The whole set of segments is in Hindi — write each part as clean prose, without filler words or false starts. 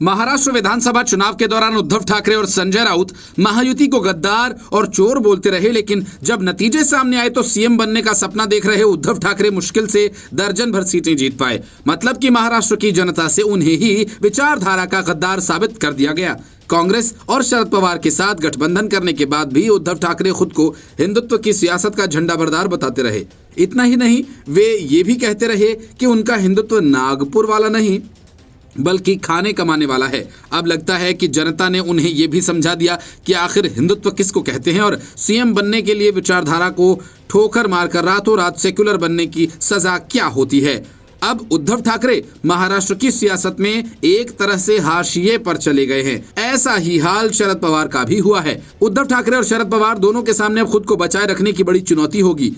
महाराष्ट्र विधानसभा चुनाव के दौरान उद्धव ठाकरे और संजय राउत महायुति को गद्दार और चोर बोलते रहे, लेकिन जब नतीजे सामने आए तो सीएम बनने का सपना देख रहे उद्धव ठाकरे मुश्किल से दर्जन भर सीटें जीत पाए। मतलब कि महाराष्ट्र की जनता से उन्हें ही विचारधारा का गद्दार साबित कर दिया गया। कांग्रेस और शरद पवार के साथ गठबंधन करने के बाद भी उद्धव ठाकरे खुद को हिंदुत्व की सियासत का झंडाबरदार बताते रहे। इतना ही नहीं, वे ये भी कहते रहे कि उनका हिंदुत्व नागपुर वाला नहीं बल्कि खाने कमाने वाला है। अब लगता है कि जनता ने उन्हें यह भी समझा दिया कि आखिर हिंदुत्व किसको कहते हैं और सीएम बनने के लिए विचारधारा को ठोकर मारकर रातों रात सेक्युलर बनने की सजा क्या होती है। अब उद्धव ठाकरे महाराष्ट्र की सियासत में एक तरह से हाशिए पर चले गए हैं। ऐसा ही हाल शरद पवार का भी हुआ है। उद्धव ठाकरे और शरद पवार दोनों के सामने अब खुद को बचाए रखने की बड़ी चुनौती होगी।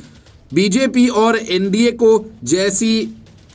बीजेपी और एनडीए को जैसी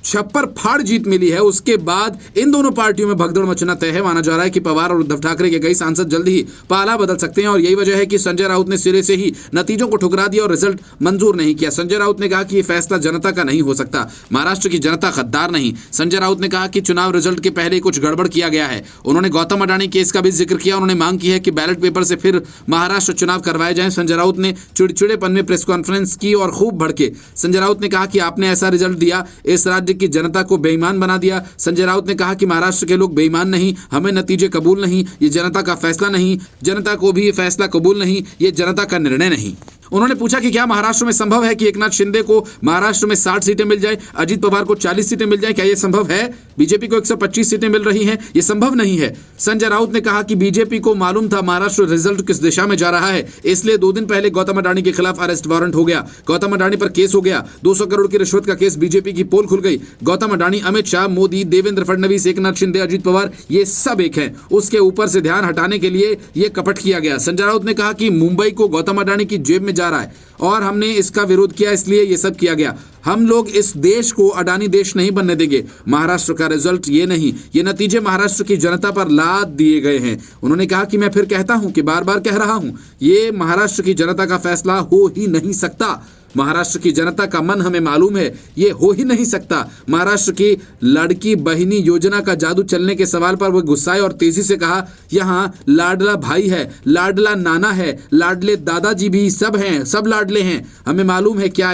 छप्पर फाड़ जीत मिली है, उसके बाद इन दोनों पार्टियों में भगदड़ मचना तय है। माना जा रहा है कि पवार और उद्धव ठाकरे के कई सांसद जल्द ही पाला बदल सकते हैं और यही वजह है कि संजय राउत ने सिरे से ही नतीजों को ठुकरा दिया और रिजल्ट मंजूर नहीं किया। संजय राउत ने कहा कि यह फैसला जनता का नहीं हो सकता, महाराष्ट्र की जनता गद्दार नहीं। संजय राउत ने कहा कि चुनाव रिजल्ट के पहले कुछ गड़बड़ किया गया है। उन्होंने गौतम अडानी केस का भी जिक्र किया। उन्होंने मांग की है कि बैलेट पेपर से फिर महाराष्ट्र चुनाव करवाए जाए। संजय राउत ने चिड़चिड़ेपन में प्रेस कॉन्फ्रेंस की और खूब भड़के। संजय राउत ने कहा कि आपने ऐसा रिजल्ट दिया, इस राज्य की जनता को बेईमान बना दिया। संजय राउत ने कहा कि महाराष्ट्र के लोग बेईमान नहीं, हमें नतीजे कबूल नहीं, ये जनता का फैसला नहीं, जनता को भी ये फैसला कबूल नहीं, ये जनता का निर्णय नहीं। उन्होंने पूछा कि क्या महाराष्ट्र में संभव है कि एकनाथ शिंदे को महाराष्ट्र में 60 सीटें मिल जाए, अजीत पवार को 40 सीटें मिल जाए, क्या यह संभव है? बीजेपी को 125 सीटें मिल रही हैं, यह संभव नहीं है। संजय राउत ने कहा कि बीजेपी को मालूम था महाराष्ट्र रिजल्ट किस दिशा में जा रहा है, इसलिए 2 दिन पहले गौतम अडानी के खिलाफ अरेस्ट वारंट हो गया। गौतम अडानी पर केस हो गया। 200 करोड़ की रिश्वत का केस, बीजेपी की पोल खुल गई। गौतम अडानी, अमित शाह, मोदी, देवेंद्र फडणवीस, एकनाथ शिंदे, अजीत पवार, ये सब एक हैं। उसके ऊपर से ध्यान हटाने के लिए यह कपट किया गया। संजय राउत ने कहा कि मुंबई को गौतम अडानी की जेब में जा रहा है और हमने इसका विरोध किया, इसलिए ये सब किया गया। हम लोग इस देश को अडानी देश नहीं बनने देंगे। महाराष्ट्र का रिजल्ट ये नहीं, ये नतीजे महाराष्ट्र की जनता पर लाद दिए गए हैं। उन्होंने कहा कि मैं फिर कहता हूं कि बार बार कह रहा हूं, ये महाराष्ट्र की जनता का फैसला हो ही नहीं सकता। महाराष्ट्र की जनता का मन हमें मालूम है, ये हो ही नहीं सकता। महाराष्ट्र की लड़की बहिनी योजना का जादू चलने के सवाल पर वो गुस्साए और तेजी से कहा, यहाँ लाडला भाई है, लाडला नाना है, लाडले दादाजी भी सब हैं, सब लाडले हैं। हमें मालूम है क्या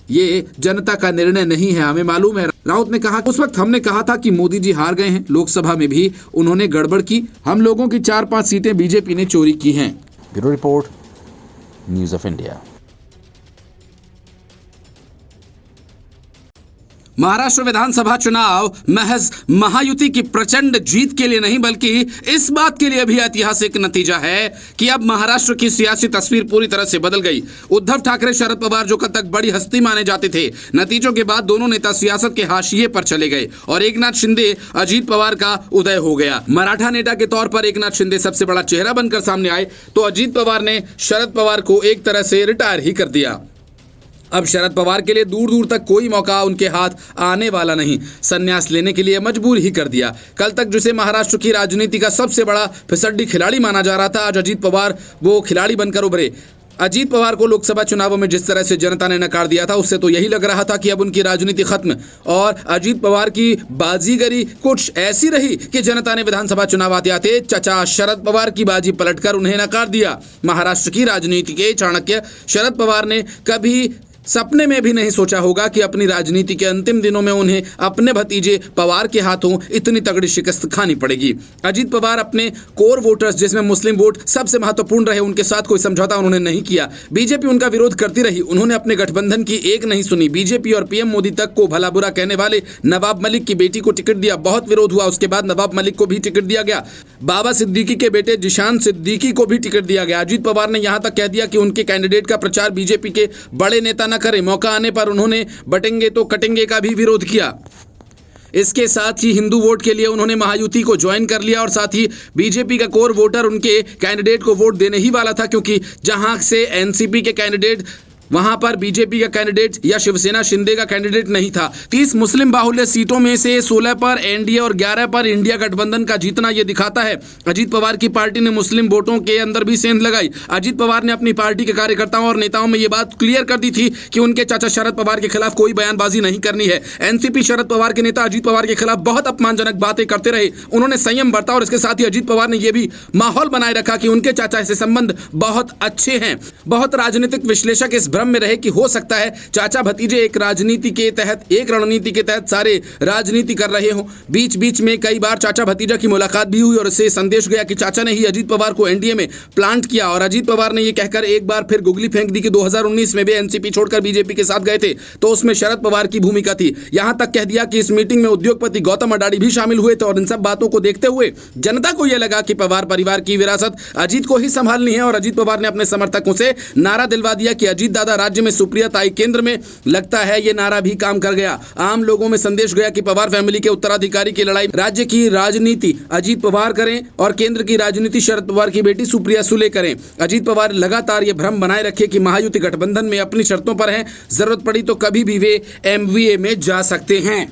ये जनता का निर्णय नहीं है, हमें मालूम है। राउत ने कहा, उस वक्त हमने कहा था कि मोदी जी हार गए हैं, लोकसभा में भी उन्होंने गड़बड़ की, हम लोगों की 4-5 सीटें बीजेपी ने चोरी की हैं। Bureau report, news of India. Maharashtra विधानसभा चुनाव महज महायुति की प्रचंड जीत के लिए नहीं बल्कि इस बात के लिए भी ऐतिहासिक नतीजा है कि अब महाराष्ट्र की सियासी तस्वीर पूरी तरह से बदल गई। उद्धव ठाकरे, शरद पवार जो कल तक बड़ी हस्ती माने जाते थे, नतीजों के बाद दोनों नेता सियासत के हाशिए पर चले गए और एकनाथ शिंदे, अजीत पवार का उदय हो गया। मराठा नेता के तौर पर एकनाथ शिंदे सबसे बड़ा चेहरा बनकर सामने आए तो अजीत पवार ने शरद पवार को एक तरह से रिटायर ही कर दिया। अब शरद पवार के लिए दूर दूर तक कोई मौका उनके हाथ आने वाला नहीं, संन्यास लेने के लिए मजबूर ही कर दिया। कल तक जिसे महाराष्ट्र की राजनीति का सबसे बड़ा फिसड्डी खिलाड़ी माना जा रहा था, आज अजीत पवार वो खिलाड़ी बनकर उभरे। अजीत पवार को लोकसभा चुनावों में जिस तरह से जनता ने नकार दिया था, उससे तो यही लग रहा था कि अब उनकी राजनीति खत्म और अजीत पवार की बाजीगरी कुछ ऐसी रही कि जनता ने विधानसभा चुनाव आते आते चचा शरद पवार की बाजी पलटकर उन्हें नकार दिया। महाराष्ट्र की राजनीति के चाणक्य शरद पवार ने कभी सपने में भी नहीं सोचा होगा कि अपनी राजनीति के अंतिम दिनों में उन्हें अपने भतीजे पवार के हाथों इतनी तगड़ी शिकस्त खानी पड़ेगी। अजीत पवार अपने कोर वोटर्स, जिसमें मुस्लिम वोट सबसे महत्वपूर्ण रहे, उनके साथ कोई समझौता उन्होंने नहीं किया। बीजेपी उनका विरोध करती रही, उन्होंने अपने गठबंधन की एक नहीं सुनी। बीजेपी और पीएम मोदी तक को भला बुरा कहने वाले नवाब मलिक की बेटी को टिकट दिया, बहुत विरोध हुआ। उसके बाद नवाब मलिक को भी टिकट दिया गया। बाबा सिद्दीकी के बेटे जिशान सिद्दीकी को भी टिकट दिया गया। अजीत पवार ने यहां तक कह दिया कि उनके कैंडिडेट का प्रचार बीजेपी के बड़े नेता न करें। मौका आने पर उन्होंने बटेंगे तो कटेंगे का भी विरोध किया। इसके साथ ही हिंदू वोट के लिए उन्होंने महायुति को ज्वाइन कर लिया और साथ ही बीजेपी का कोर वोटर उनके कैंडिडेट को वोट देने ही वाला था, क्योंकि जहां से एनसीपी के कैंडिडेट वहां पर बीजेपी का कैंडिडेट या शिवसेना शिंदे का कैंडिडेट नहीं था। 30 मुस्लिम बाहुल्य सीटों में से 16 पर एनडीए और 11 पर इंडिया गठबंधन का जीतना यह दिखाता है। अजीत पवार की पार्टी ने मुस्लिम वोटों के अंदर भी सेंध लगाई। अजीत पवार ने अपनी पार्टी के कार्यकर्ताओं और नेताओं में यह बात क्लियर कर दी थी कि उनके चाचा शरद पवार के खिलाफ कोई बयानबाजी नहीं करनी है। एनसीपी शरद पवार के नेता अजीत पवार के खिलाफ बहुत अपमानजनक बातें करते रहे। उन्होंने संयम बरता और इसके साथ ही अजीत पवार ने यह भी माहौल बनाए रखा कि उनके चाचा से संबंध बहुत अच्छे हैं। बहुत राजनीतिक विश्लेषक इस भ्रम में रहे कि हो सकता है चाचा भतीजे एक रणनीति के तहत सारे राजनीति कर रहे हो। बीच बीच में कई बार चाचा भतीजा की मुलाकात भी हुई और इससे संदेश गया कि चाचा ने ही अजीत पवार को एनडीए में प्लांट किया। और अजीत पवार ने यह कहकर एक बार फिर गुगली फेंक दी कि 2019 में वे एनसीपी छोड़कर बीजेपी के साथ गए थे तो उसमें शरद पवार की भूमिका थी। यहां तक कह दिया कि इस मीटिंग में उद्योगपति गौतम अडानी भी शामिल हुए थे। और इन सब बातों को देखते हुए जनता को यह लगा कि पवार परिवार की विरासत अजीत को ही संभालनी है। और अजीत पवार ने अपने समर्थकों से नारा दिलवा दिया कि अजीत दादा राज्य में सुप्रियता आई केंद्र में। लगता है ये नारा भी काम कर गया। आम लोगों में संदेश गया कि पवार फैमिली के उत्तराधिकारी की लड़ाई राज्य की राजनीति अजीत पवार करें और केंद्र की राजनीति शरद पवार की बेटी सुप्रिया सुले करें। अजीत पवार लगातार ये भ्रम बनाए रखे कि महायुति गठबंधन में अपनी शर्तों पर हैं, जरूरत पड़ी तो कभी भी वे एमवीए में जा सकते हैं।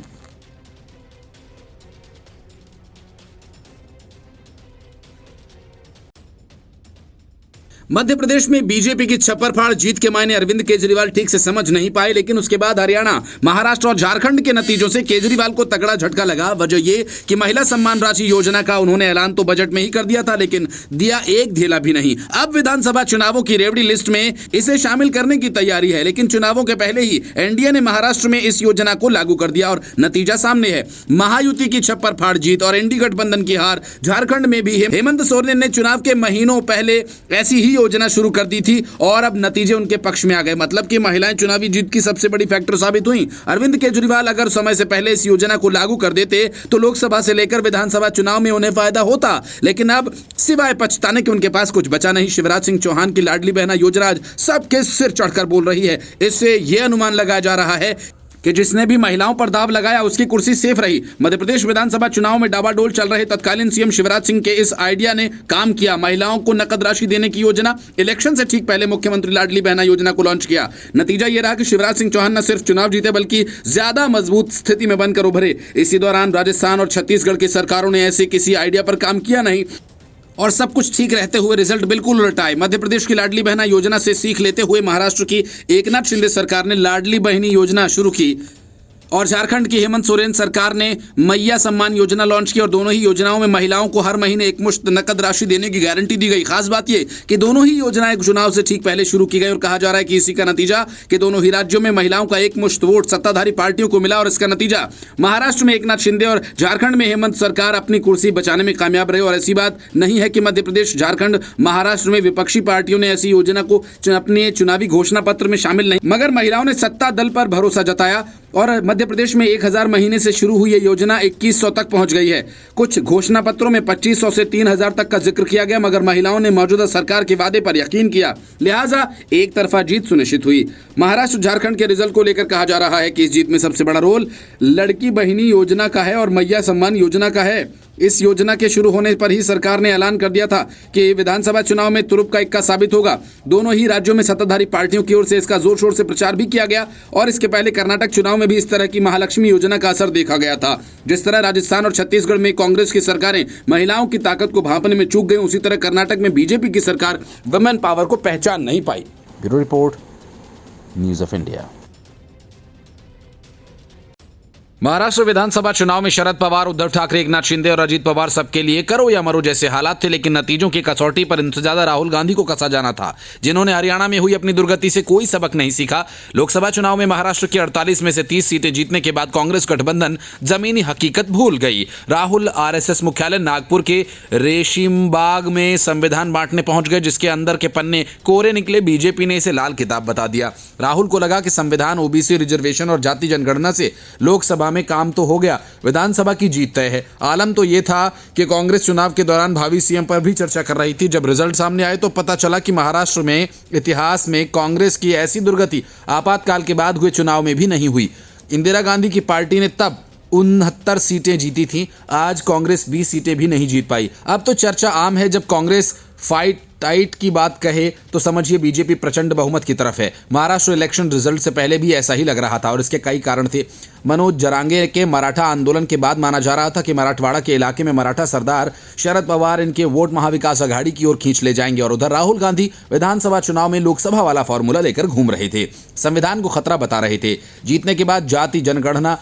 मध्य प्रदेश में बीजेपी की छप्परफाड़ जीत के मायने अरविंद केजरीवाल ठीक से समझ नहीं पाए, लेकिन उसके बाद हरियाणा, महाराष्ट्र और झारखंड के नतीजों से केजरीवाल को तगड़ा झटका लगा। वजह ये कि महिला सम्मान राशि योजना का उन्होंने ऐलान तो बजट में ही कर दिया था, लेकिन दिया एक ढेला भी नहीं। अब विधानसभा चुनावों की रेवड़ी लिस्ट में इसे शामिल करने की तैयारी है, लेकिन चुनावों के पहले ही एनडीए ने महाराष्ट्र में इस योजना को लागू कर दिया और नतीजा सामने है। महायुति की छप्परफाड़ जीत और एनडीए गठबंधन की हार। झारखंड में भी हेमंत सोरेन ने चुनाव के महीनों पहले ऐसी ही योजना शुरू कर दी थी और अब नतीजे उनके पक्ष में आ गए। मतलब कि महिलाएं चुनावी जीत की सबसे बड़ी फैक्टर साबित हुई। अरविंद केजरीवाल अगर समय से पहले इस योजना को लागू कर देते तो लोकसभा से लेकर विधानसभा चुनाव में उन्हें फायदा होता, लेकिन अब सिवाय पछताने के उनके पास कुछ बचा नहीं। शिवराज सिंह चौहान की लाडली बहना योजना आज सबके सिर चढ़कर बोल रही है। इससे यह अनुमान लगाया जा रहा है कि जिसने भी महिलाओं पर दाव लगाया उसकी कुर्सी सेफ रही। मध्य प्रदेश विधानसभा चुनाव में डावाडोल चल रहे तत्कालीन सीएम शिवराज सिंह के इस आइडिया ने काम किया। महिलाओं को नकद राशि देने की योजना। इलेक्शन से ठीक पहले मुख्यमंत्री लाडली बहना योजना को लॉन्च किया। नतीजा यह रहा कि शिवराज सिंह चौहान न सिर्फ चुनाव जीते बल्कि ज्यादा मजबूत स्थिति में बनकर उभरे। इसी दौरान राजस्थान और छत्तीसगढ़ की सरकारों ने ऐसे किसी आइडिया पर काम किया नहीं और सब कुछ ठीक रहते हुए रिजल्ट बिल्कुल उलट आए। मध्य प्रदेश की लाडली बहना योजना से सीख लेते हुए महाराष्ट्र की एकनाथ शिंदे सरकार ने लाडली बहनी योजना शुरू की और झारखंड की हेमंत सोरेन सरकार ने मैया सम्मान योजना लॉन्च की और दोनों ही योजनाओं में महिलाओं को हर महीने एकमुश्त नकद राशि देने की गारंटी दी गई। खास बात यह कि दोनों ही योजनाएं चुनाव से ठीक पहले शुरू की गई और कहा जा रहा है कि इसी का नतीजा कि दोनों ही राज्यों में महिलाओं का एकमुश्त वोट सत्ताधारी पार्टियों को मिला और इसका नतीजा महाराष्ट्र में एकनाथ शिंदे और झारखंड में हेमंत सरकार अपनी कुर्सी बचाने में कामयाब रहे। और ऐसी बात नहीं है कि मध्य प्रदेश, झारखंड, महाराष्ट्र में विपक्षी पार्टियों ने ऐसी योजना को अपने चुनावी घोषणा पत्र में शामिल नहीं, मगर महिलाओं ने सत्ता दल पर भरोसा जताया और मध्य प्रदेश में 1000 महीने से शुरू हुई ये योजना 2100 तक पहुंच गई है। कुछ घोषणा पत्रों में 2500 से 3000 तक का जिक्र किया गया, मगर महिलाओं ने मौजूदा सरकार के वादे पर यकीन किया, लिहाजा एक तरफा जीत सुनिश्चित हुई। महाराष्ट्र झारखंड के रिजल्ट को लेकर कहा जा रहा है कि इस जीत में सबसे बड़ा रोल लड़की बहिनी योजना का है और मैया सम्मान योजना का है। इस योजना के शुरू होने पर ही सरकार ने ऐलान कर दिया था कि विधानसभा चुनाव में तुरुप का इक्का साबित होगा। दोनों ही राज्यों में सत्ताधारी पार्टियों की ओर से इसका जोर शोर से प्रचार भी किया गया और इसके पहले कर्नाटक चुनाव में भी इस तरह की महालक्ष्मी योजना का असर देखा गया था। जिस तरह राजस्थान और छत्तीसगढ़ में कांग्रेस की सरकारें महिलाओं की ताकत को भांपने में चूक गई, उसी तरह कर्नाटक में बीजेपी की सरकार वुमेन पावर को पहचान नहीं पाई। Bureau report, news of India. Maharashtra विधानसभा चुनाव में शरद पवार, उद्धव ठाकरे, एकनाथ शिंदे और अजीत पवार सबके लिए करो या मरो जैसे हालात थे, लेकिन नतीजों की कसौटी पर इनसे ज्यादा राहुल गांधी को कसा जाना था, जिन्होंने हरियाणा में हुई अपनी दुर्गति से कोई सबक नहीं सीखा। लोकसभा चुनाव में महाराष्ट्र की 48 में से 30 सीटें जीतने के बाद कांग्रेस गठबंधन जमीनी हकीकत भूल गई। राहुल आरएसएस मुख्यालय नागपुर के रेशिमबाग में संविधान बांटने पहुंच गए, जिसके अंदर के पन्ने कोरे निकले। बीजेपी ने इसे लाल किताब बता दिया। राहुल को लगा कि संविधान, ओबीसी रिजर्वेशन और जाति जनगणना से लोकसभा में काम तो हो गया, विधानसभा की जीत तय है। आलम तो यह था कि कांग्रेस चुनाव के दौरान भावी सीएम पर भी चर्चा कर रही थी। जब रिजल्ट सामने आए तो पता चला कि महाराष्ट्र में इतिहास में कांग्रेस की ऐसी दुर्गति आपातकाल के बाद हुए चुनाव में भी नहीं हुई। इंदिरा गांधी की पार्टी ने तब 69 सीटें जीती थी, आज कांग्रेस 20 सीटें भी नहीं जीत पाई। अब तो चर्चा आम है, जब कांग्रेस फाइट टाइट की बात कहे तो समझिए बीजेपी प्रचंड बहुमत की तरफ है। महाराष्ट्र इलेक्शन रिजल्ट से पहले भी ऐसा ही लग रहा था और इसके कई कारण थे। मनोज जरांगे के मराठा आंदोलन के बाद माना जा रहा था कि मराठवाड़ा के इलाके में मराठा सरदार शरद पवार इनके वोट महाविकास आघाड़ी की ओर खींच ले जाएंगे और उधर राहुल गांधी विधानसभा चुनाव में लोकसभा वाला फॉर्मूला लेकर घूम रहे थे, संविधान को खतरा बता रहे थे, जीतने के बाद जाति जनगणना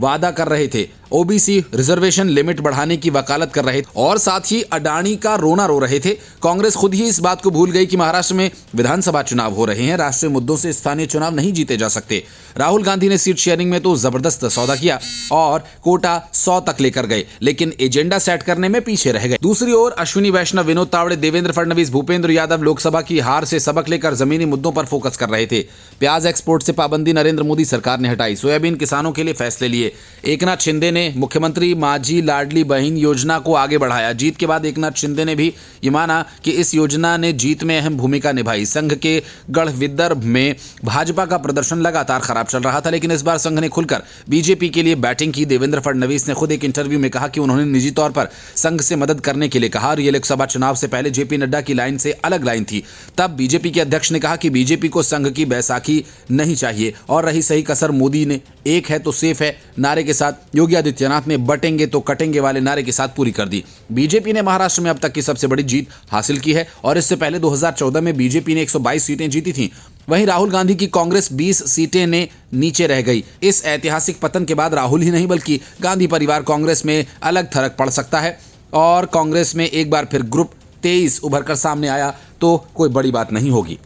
वादा कर रहे थे, ओबीसी रिजर्वेशन लिमिट बढ़ाने की वकालत कर रहे थे और साथ ही अडानी का रोना रो रहे थे। कांग्रेस खुद ही इस बात को भूल गई कि महाराष्ट्र में विधानसभा चुनाव हो रहे हैं, राष्ट्रीय मुद्दों से स्थानीय चुनाव नहीं जीते जा सकते। राहुल गांधी ने सीट शेयरिंग में तो जबरदस्त सौदा किया और कोटा 100 तक लेकर गए, लेकिन एजेंडा सेट करने में पीछे रह गए। दूसरी ओर अश्विनी वैष्णव, विनोद तावड़े, देवेंद्र फडणवीस, भूपेंद्र यादव लोकसभा की हार से सबक लेकर जमीनी मुद्दों पर फोकस कर रहे थे। प्याज एक्सपोर्ट से पाबंदी नरेंद्र मोदी सरकार ने हटाई, सोयाबीन किसानों के लिए फैसले लिए। एकनाथ शिंदे ने मुख्यमंत्री माझी लाडली बहन योजना को आगे बढ़ाया। जीत के बाद एकनाथ शिंदे ने भी ये माना कि इस योजना ने जीत में अहम भूमिका निभाई। संघ के गढ़ विदर्भ में भाजपा का प्रदर्शन लगातार खराब चल रहा था, लेकिन इस बार संघ ने खुलकर बीजेपी के लिए बैटिंग की। देवेंद्र फडणवीस ने खुद एक इंटरव्यू में कहा कि उन्होंने निजी तौर पर संघ से मदद करने के लिए कहा और ये लोकसभा चुनाव से पहले जेपी नड्डा की लाइन से अलग लाइन थी। तब बीजेपी के अध्यक्ष ने कहा कि बीजेपी को संघ की बैसाखी नहीं चाहिए और रही सही कसर मोदी ने एक है तो सेफ है नारे के साथ योगी आदित्यनाथ ने बटेंगे तो कटेंगे वाले नारे के साथ पूरी कर दी। बीजेपी ने महाराष्ट्र में अब तक की सबसे बड़ी जीत हासिल की है और इससे पहले 2014 में बीजेपी ने 122 सीटें जीती थीं। वहीं राहुल गांधी की कांग्रेस 20 सीटें ने नीचे रह गई। इस ऐतिहासिक पतन के बाद राहुल ही नहीं बल्कि गांधी परिवार कांग्रेस में अलग थलग पड़ सकता है और कांग्रेस में एक बार फिर ग्रुप 23 उभर कर सामने आया तो कोई बड़ी बात नहीं होगी।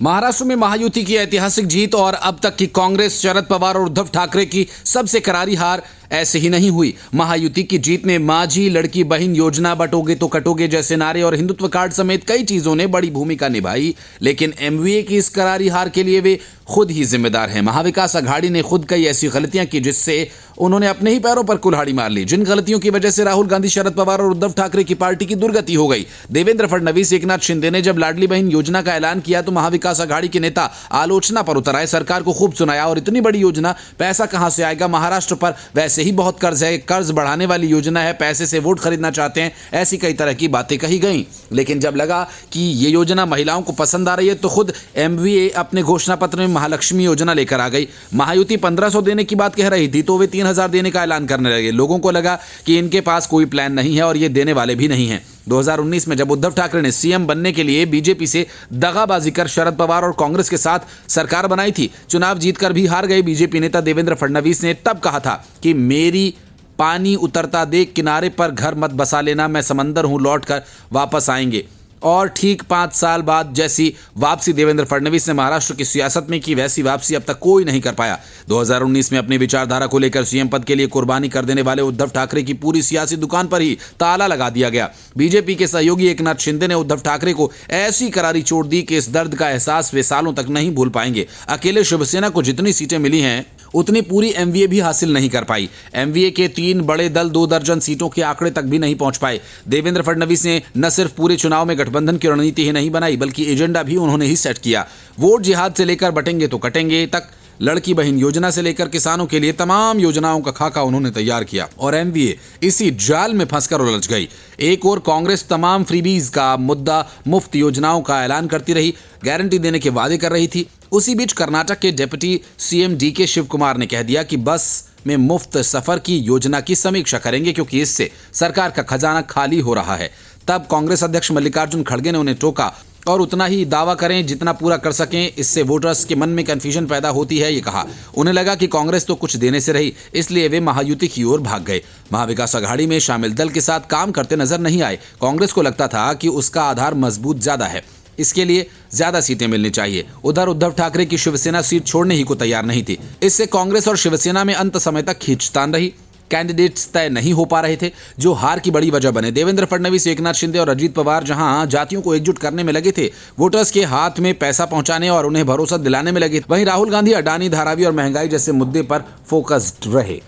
महाराष्ट्र में महायुति की ऐतिहासिक जीत और अब तक की कांग्रेस, शरद पवार और उद्धव ठाकरे की सबसे करारी हार ऐसे ही नहीं हुई। महायुति की जीत में माझी लड़की बहन योजना, बटोगे तो कटोगे जैसे नारे और हिंदुत्व कार्ड समेत कई चीजों ने बड़ी भूमिका निभाई, लेकिन एमवीए की इस करारी हार के लिए वे खुद ही जिम्मेदार हैं। महाविकास आघाड़ी ने खुद कई ऐसी गलतियां की जिससे उन्होंने अपने ही पैरों पर कुल्हाड़ी मार ली, जिन गलतियों की वजह से राहुल गांधी, शरद पवार और उद्धव ठाकरे की पार्टी की दुर्गति हो गई। देवेंद्र फडणवीस, एकनाथ शिंदे ने जब लाडली बहन योजना का ऐलान किया तो महाविकास आघाड़ी के नेता आलोचना पर उतर आए, सरकार को खूब सुनाया और इतनी बड़ी योजना, पैसा कहां से आएगा, महाराष्ट्र पर वैसे ही बहुत कर्ज है, कर्ज बढ़ाने वाली योजना है, पैसे से वोट खरीदना चाहते हैं, ऐसी कई तरह की बातें कही गई। लेकिन जब लगा कि ये योजना महिलाओं को पसंद आ रही है तो खुद एमवीए अपने घोषणा पत्र में महालक्ष्मी योजना लेकर आ गई। महायुति 1500 देने की बात कह रही थी तो वे 3000 देने का ऐलान करने लगे। लोगों को लगा कि इनके पास कोई प्लान नहीं है और ये देने वाले भी नहीं हैं। 2019 में जब उद्धव ठाकरे ने सीएम बनने के लिए बीजेपी से दगाबाजी कर शरद पवार और कांग्रेस के साथ सरकार बनाई थी, चुनाव जीतकर भी हार गए बीजेपी नेता देवेंद्र फडणवीस ने तब कहा था कि मेरी पानी उतरता देख किनारे पर घर मत बसा लेना, मैं समंदर हूं, लौट कर वापस आएंगे। और ठीक 5 साल बाद जैसी वापसी देवेंद्र फडणवीस ने महाराष्ट्र की सियासत में की, वैसी वापसी अब तक कोई नहीं कर पाया। 2019 में अपनी विचारधारा को लेकर सीएम पद के लिए कुर्बानी कर देने वाले उद्धव ठाकरे की पूरी सियासी दुकान पर ही ताला लगा दिया गया। बीजेपी के सहयोगी एकनाथ शिंदे ने उद्धव ठाकरे को ऐसी करारी चोट दी कि इस दर्द का एहसास वे सालों तक नहीं भूल पाएंगे। अकेले शिवसेना को जितनी सीटें मिली हैं उतनी पूरी एमवीए भी हासिल नहीं कर पाई। एमवीए के 3 बड़े दल 2 दर्जन सीटों के आंकड़े तक भी नहीं पहुंच पाए। देवेंद्र फडणवीस ने न सिर्फ पूरे चुनाव में गठबंधन की रणनीति ही नहीं बनाई बल्कि एजेंडा भी उन्होंने ही सेट किया। वोट जिहाद से लेकर बटेंगे तो कटेंगे तक, लड़की बहन योजना से लेकर किसानों के लिए तमाम योजनाओं का खाका उन्होंने तैयार किया और एमवीए इसी जाल में फंसकर उलझ गई। एक और कांग्रेस तमाम फ्रीबीज का मुद्दा, मुफ्त योजनाओं का ऐलान करती रही, गारंटी देने के वादे कर रही थी। उसी बीच कर्नाटक के deputy CM D K Shivakumar ने कह दिया कि बस में मुफ्त सफर की योजना की समीक्षा करेंगे क्योंकि इससे सरकार का खजाना खाली हो रहा है। तब कांग्रेस अध्यक्ष मल्लिकार्जुन खड़गे ने उन्हें टोका और उतना ही दावा करें जितना पूरा कर सकें, इससे वोटर्स के मन में कंफ्यूजन पैदा होती है, ये कहा। उन्हें लगा कि कांग्रेस तो कुछ देने से रही, इसलिए वे महायुति की ओर भाग गए। महाविकास आघाड़ी में शामिल दल के साथ काम करते नजर नहीं आए। कांग्रेस को लगता था कि उसका आधार मजबूत ज्यादा है, इसके लिए ज्यादा सीटें मिलनी चाहिए। उधर उद्धव ठाकरे की शिवसेना सीट छोड़ने ही को तैयार नहीं थी। इससे कांग्रेस और शिवसेना में अंत समय तक खींचतान रही। कैंडिडेट्स तय नहीं हो पा रहे थे जो हार की बड़ी वजह बने। देवेंद्र फडणवीस, एकनाथ शिंदे और अजीत पवार जहां जातियों को एकजुट करने में लगे थे, वोटर्स के हाथ में पैसा पहुंचाने और उन्हें भरोसा दिलाने में लगे, वहीं राहुल गांधी अडानी, धारावी और महंगाई जैसे मुद्दे पर फोकस्ड रहे।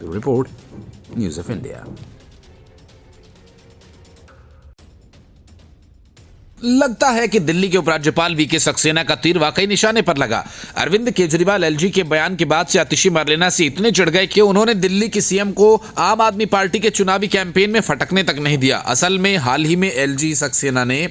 Report, news of India. लगता है कि दिल्ली के उपराज्यपाल वीके सक्सेना का तीर वाकई निशाने पर लगा। अरविंद केजरीवाल एलजी के बयान के बाद से आतिशी मरलेना से इतने चिढ़ गए कि उन्होंने दिल्ली के सीएम को आम आदमी पार्टी के चुनावी कैंपेन में फटकने तक नहीं दिया। असल में हाल ही में एलजी सक्सेना ने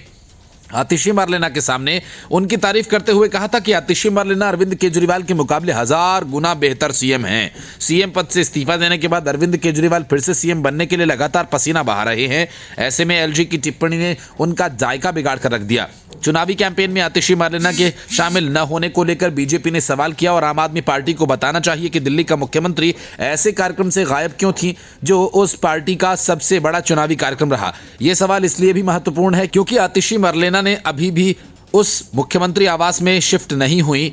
आतिशी मरलेना के सामने उनकी तारीफ करते हुए कहा था कि आतिशी मरलेना अरविंद केजरीवाल के मुकाबले 1000 गुना बेहतर सीएम हैं। सीएम पद से इस्तीफा देने के बाद अरविंद केजरीवाल फिर से सीएम बनने के लिए लगातार पसीना बहा रहे हैं। ऐसे में एलजी की टिप्पणी ने उनका जायका बिगाड़ कर रख दिया। चुनावी कैंपेन में आतिशी मरलेना के शामिल न होने को लेकर बीजेपी ने सवाल किया और आम आदमी पार्टी को बताना चाहिए कि दिल्ली का मुख्यमंत्री ऐसे कार्यक्रम से गायब क्यों थी जो उस पार्टी का सबसे बड़ा चुनावी कार्यक्रम रहा। यह सवाल इसलिए भी महत्वपूर्ण है क्योंकि आतिशी मरलेना ने अभी भी उस मुख्यमंत्री आवास में शिफ्ट नहीं हुई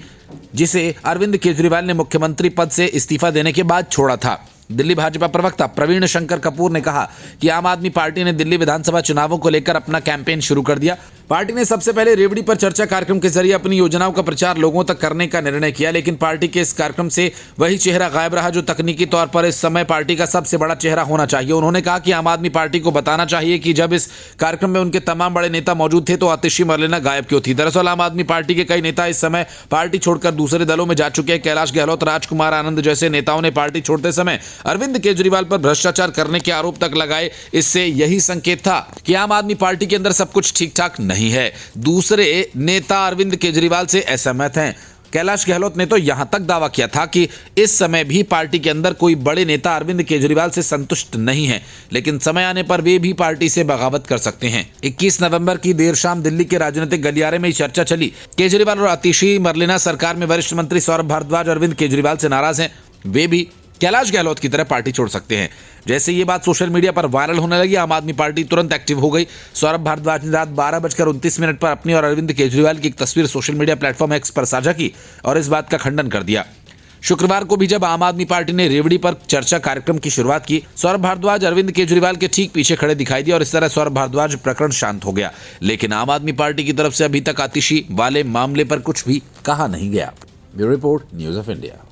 जिसे अरविंद केजरीवाल ने मुख्यमंत्री पद से इस्तीफा देने के बाद छोड़ा था। दिल्ली भाजपा प्रवक्ता प्रवीण शंकर कपूर ने कहा कि आम आदमी पार्टी ने दिल्ली विधानसभा चुनावों को लेकर अपना कैंपेन शुरू कर दिया। पार्टी ने सबसे पहले रेवड़ी पर चर्चा कार्यक्रम के जरिए अपनी योजनाओं का प्रचार लोगों तक करने का निर्णय किया, लेकिन पार्टी के इस कार्यक्रम से वही चेहरा गायब रहा जो तकनीकी तौर पर इस समय पार्टी का सबसे बड़ा चेहरा होना चाहिए। उन्होंने कहा कि आम आदमी पार्टी को बताना चाहिए कि जब इस कार्यक्रम में उनके तमाम बड़े नेता मौजूद थे तो आतिशी मरलेना गायब क्यों थी। दरअसल आम आदमी पार्टी के कई नेता इस समय पार्टी छोड़कर दूसरे दलों में जा चुके हैं। कैलाश गहलोत, राजकुमार आनंद जैसे नेताओं ने पार्टी छोड़ते समय अरविंद केजरीवाल पर भ्रष्टाचार करने के आरोप तक लगाए। इससे यही संकेत था कि आम आदमी पार्टी के अंदर सब कुछ ठीक ठाक नहीं है। दूसरे नेता अरविंद केजरीवाल से असहमत हैं। कैलाश गहलोत ने तो यहां तक दावा किया था कि इस समय भी पार्टी के अंदर कोई बड़े नेता अरविंद केजरीवाल से संतुष्ट नहीं है, लेकिन समय आने पर वे भी पार्टी से बगावत कर सकते हैं। 21 नवंबर की देर शाम दिल्ली के राजनीतिक गलियारे में चर्चा चली। केजरीवाल और आतिशी मरलेना सरकार में वरिष्ठ मंत्री सौरभ भारद्वाज अरविंद केजरीवाल से नाराज हैं, वे भी कैलाश गहलोत की तरह पार्टी छोड़ सकते हैं। जैसे ये बात सोशल मीडिया पर वायरल होने लगी, आम आदमी पार्टी तुरंत एक्टिव हो गई। सौरभ भारद्वाज ने रात 12:29 पर अपनी और अरविंद केजरीवाल की एक तस्वीर सोशल मीडिया प्लेटफॉर्म एक्स पर साझा की और इस बात का खंडन कर दिया। शुक्रवार को भी जब आम आदमी पार्टी ने रेवड़ी पर चर्चा कार्यक्रम की शुरुआत की, सौरभ भारद्वाज अरविंद केजरीवाल के ठीक पीछे खड़े दिखाई दिए और इस तरह सौरभ भारद्वाज प्रकरण शांत हो गया। लेकिन आम आदमी पार्टी की तरफ से अभी तक आतिशी वाले मामले पर कुछ भी कहा नहीं गया। Bureau report, news of India.